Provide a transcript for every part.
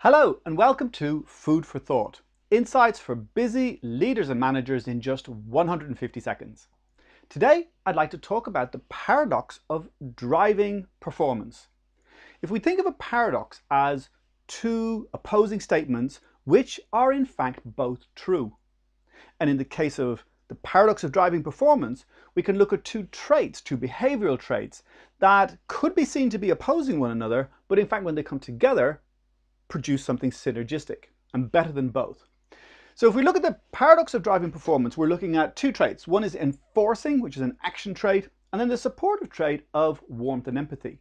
Hello and welcome to Food for Thought, insights for busy leaders and managers in just 150 seconds. Today, I'd like to talk about the paradox of driving performance. If we think of a paradox as two opposing statements which are in fact both true, and in the case of the paradox of driving performance, we can look at two traits, two behavioral traits that could be seen to be opposing one another, but in fact when they come together, produce something synergistic and better than both. So if we look at the paradox of driving performance, we're looking at two traits. One is enforcing, which is an action trait, and then the supportive trait of warmth and empathy.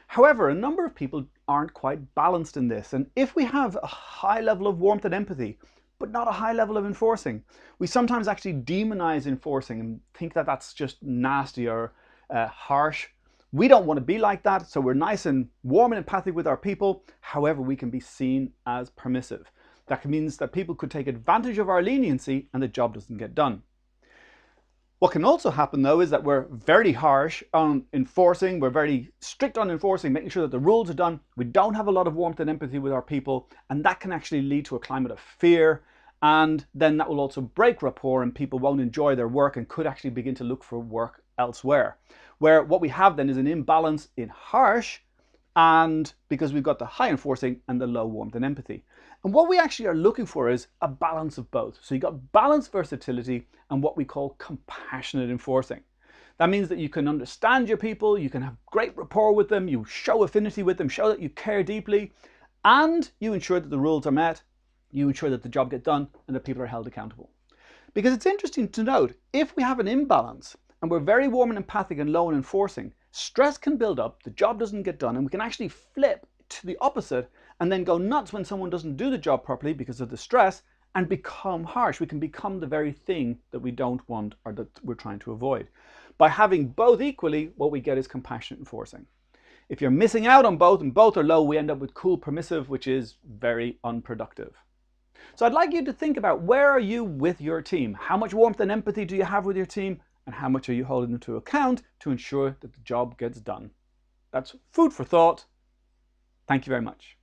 However, a number of people aren't quite balanced in this, and if we have a high level of warmth and empathy, but not a high level of enforcing, we sometimes actually demonize enforcing and think that that's just nasty or harsh. We don't want to be like that, so we're nice and warm and empathic with our people. However, we can be seen as permissive. That means that people could take advantage of our leniency and the job doesn't get done. What can also happen though is that we're very harsh on enforcing, we're very strict on enforcing, making sure that the rules are done. We don't have a lot of warmth and empathy with our people, and that can actually lead to a climate of fear, and then that will also break rapport and people won't enjoy their work and could actually begin to look for work elsewhere. Where what we have then is an imbalance in harsh, and because we've got the high enforcing and the low warmth and empathy. And what we actually are looking for is a balance of both. So you've got balanced versatility and what we call compassionate enforcing. That means that you can understand your people, you can have great rapport with them, you show affinity with them, show that you care deeply, and you ensure that the rules are met, you ensure that the job gets done and that people are held accountable. Because it's interesting to note, if we have an imbalance and we're very warm and empathic and low in enforcing, stress can build up, the job doesn't get done, and we can actually flip to the opposite and then go nuts when someone doesn't do the job properly because of the stress and become harsh. We can become the very thing that we don't want or that we're trying to avoid. By having both equally, what we get is compassionate enforcing. If you're missing out on both and both are low, we end up with cool permissive, which is very unproductive. So I'd like you to think about, where are you with your team? How much warmth and empathy do you have with your team? And how much are you holding them to account to ensure that the job gets done? That's food for thought. Thank you very much.